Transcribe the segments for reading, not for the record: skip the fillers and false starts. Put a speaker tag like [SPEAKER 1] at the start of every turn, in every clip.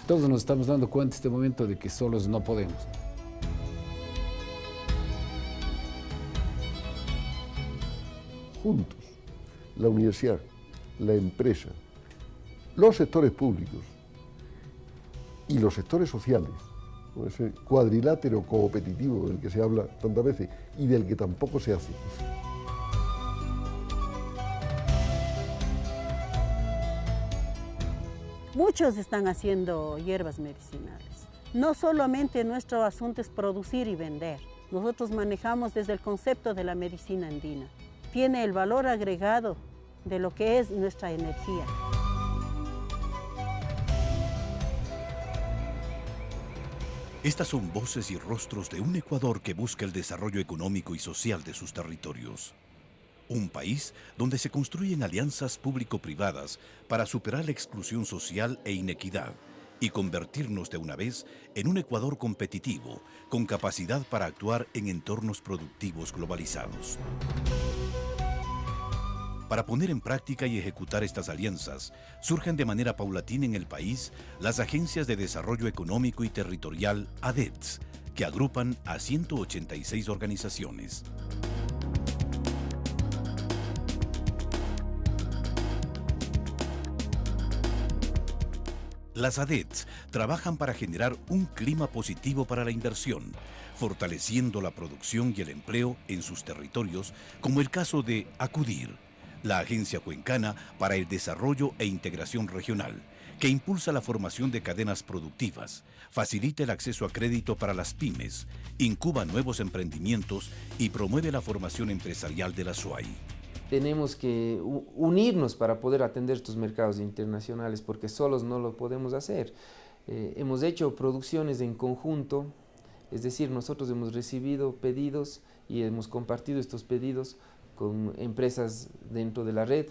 [SPEAKER 1] Todos nos estamos dando cuenta en este momento de que solos no podemos.
[SPEAKER 2] Juntos, la universidad, la empresa, los sectores públicos y los sectores sociales, con ese cuadrilátero competitivo del que se habla tantas veces y del que tampoco se hace.
[SPEAKER 3] Muchos están haciendo hierbas medicinales. No solamente nuestro asunto es producir y vender. Nosotros manejamos desde el concepto de la medicina andina. Tiene el valor agregado de lo que es nuestra energía.
[SPEAKER 4] Estas son voces y rostros de un Ecuador que busca el desarrollo económico y social de sus territorios. Un país donde se construyen alianzas público-privadas para superar la exclusión social e inequidad y convertirnos de una vez en un Ecuador competitivo, con capacidad para actuar en entornos productivos globalizados. Para poner en práctica y ejecutar estas alianzas, surgen de manera paulatina en el país las Agencias de Desarrollo Económico y Territorial ADETS, que agrupan a 186 organizaciones. Las ADETS trabajan para generar un clima positivo para la inversión, fortaleciendo la producción y el empleo en sus territorios, como el caso de ACUDIR, la Agencia Cuencana para el Desarrollo e Integración Regional, que impulsa la formación de cadenas productivas, facilita el acceso a crédito para las pymes, incuba nuevos emprendimientos y promueve la formación empresarial de la SUAY.
[SPEAKER 5] Tenemos que unirnos para poder atender estos mercados internacionales, porque solos no lo podemos hacer. Hemos hecho producciones en conjunto, es decir, nosotros hemos recibido pedidos y hemos compartido estos pedidos con empresas dentro de la red.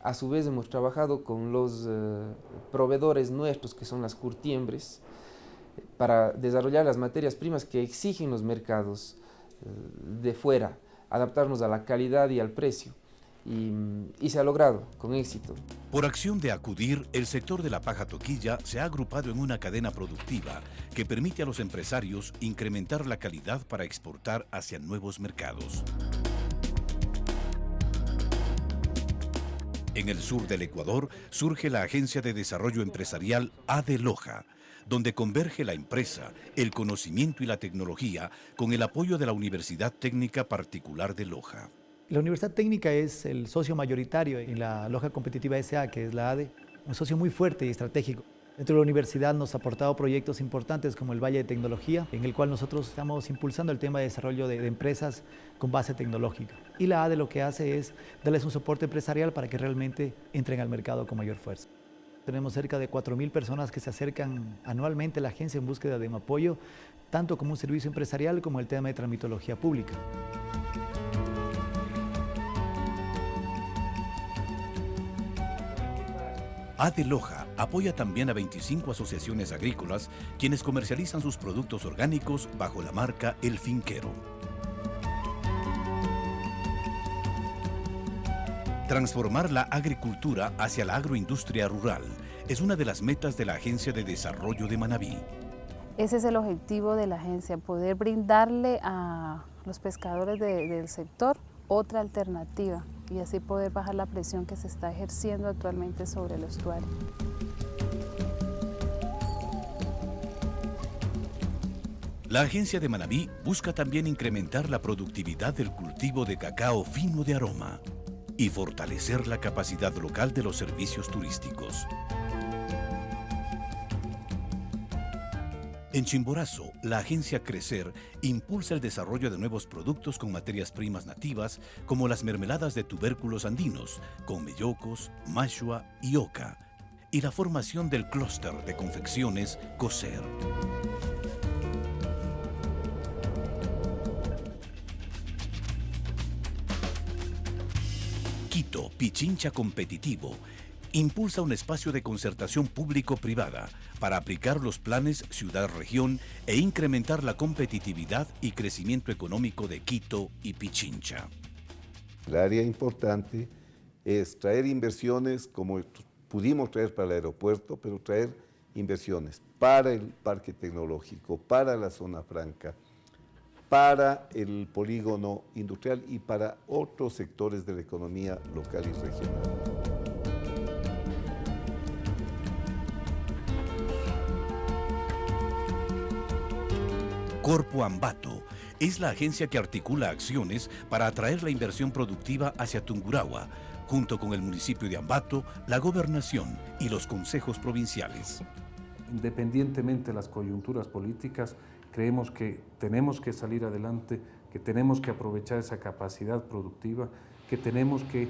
[SPEAKER 5] A su vez hemos trabajado con los proveedores nuestros, que son las curtiembres, para desarrollar las materias primas que exigen los mercados de fuera, adaptarnos a la calidad y al precio. Y se ha logrado con éxito.
[SPEAKER 4] Por acción de ACUDIR, el sector de la paja toquilla se ha agrupado en una cadena productiva que permite a los empresarios incrementar la calidad para exportar hacia nuevos mercados. En el sur del Ecuador surge la Agencia de Desarrollo Empresarial ADE Loja, donde converge la empresa, el conocimiento y la tecnología con el apoyo de la Universidad Técnica Particular de Loja.
[SPEAKER 6] La Universidad Técnica es el socio mayoritario en la Loja Competitiva S.A., que es la ADE, un socio muy fuerte y estratégico. Dentro de la universidad nos ha aportado proyectos importantes como el Valle de Tecnología, en el cual nosotros estamos impulsando el tema de desarrollo de empresas con base tecnológica. Y la ADE lo que hace es darles un soporte empresarial para que realmente entren al mercado con mayor fuerza. Tenemos cerca de 4.000 personas que se acercan anualmente a la agencia en búsqueda de un apoyo, tanto como un servicio empresarial como el tema de tramitología pública.
[SPEAKER 4] ADE Loja apoya también a 25 asociaciones agrícolas quienes comercializan sus productos orgánicos bajo la marca El Finquero. Transformar la agricultura hacia la agroindustria rural es una de las metas de la Agencia de Desarrollo de Manabí.
[SPEAKER 7] Ese es el objetivo de la agencia, poder brindarle a los pescadores del sector otra alternativa y así poder bajar la presión que se está ejerciendo actualmente sobre el estuario.
[SPEAKER 4] La Agencia de Manabí busca también incrementar la productividad del cultivo de cacao fino de aroma y fortalecer la capacidad local de los servicios turísticos. En Chimborazo, la agencia Crecer impulsa el desarrollo de nuevos productos con materias primas nativas como las mermeladas de tubérculos andinos, con mellocos, mashua y oca, y la formación del clúster de confecciones Coser. Quito, Pichincha Competitivo, impulsa un espacio de concertación público-privada para aplicar los planes ciudad-región e incrementar la competitividad y crecimiento económico de Quito y Pichincha.
[SPEAKER 2] El área importante es traer inversiones como pudimos traer para el aeropuerto, pero traer
[SPEAKER 8] inversiones para el parque tecnológico, para la zona franca, para el polígono industrial y para otros sectores de la economía local y regional.
[SPEAKER 4] Corpo Ambato es la agencia que articula acciones para atraer la inversión productiva hacia Tungurahua, junto con el municipio de Ambato, la gobernación y los consejos provinciales.
[SPEAKER 9] Independientemente de las coyunturas políticas, creemos que tenemos que salir adelante, que tenemos que aprovechar esa capacidad productiva, que tenemos que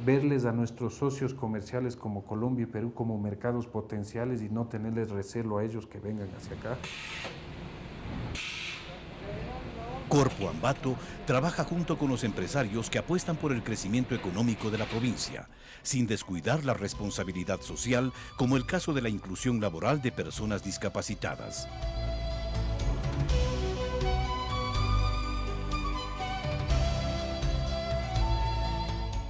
[SPEAKER 9] verles a nuestros socios comerciales como Colombia y Perú como mercados potenciales y no tenerles recelo a ellos que vengan hacia acá.
[SPEAKER 4] Corpo Ambato trabaja junto con los empresarios que apuestan por el crecimiento económico de la provincia, sin descuidar la responsabilidad social, como el caso de la inclusión laboral de personas discapacitadas.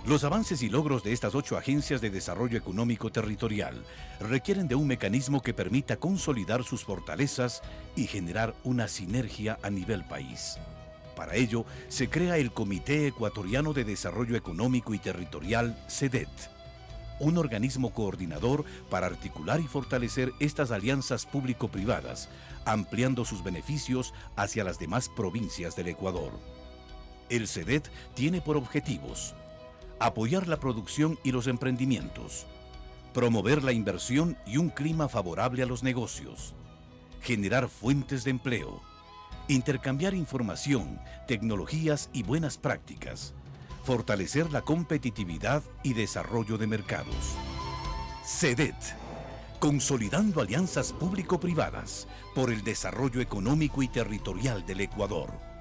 [SPEAKER 4] Los avances y logros de estas 8 agencias de desarrollo económico territorial requieren de un mecanismo que permita consolidar sus fortalezas y generar una sinergia a nivel país. Para ello, se crea el Comité Ecuatoriano de Desarrollo Económico y Territorial, CEDET, un organismo coordinador para articular y fortalecer estas alianzas público-privadas, ampliando sus beneficios hacia las demás provincias del Ecuador. El CEDET tiene por objetivos apoyar la producción y los emprendimientos, promover la inversión y un clima favorable a los negocios, generar fuentes de empleo, intercambiar información, tecnologías y buenas prácticas, fortalecer la competitividad y desarrollo de mercados. CEDET, consolidando alianzas público-privadas por el desarrollo económico y territorial del Ecuador.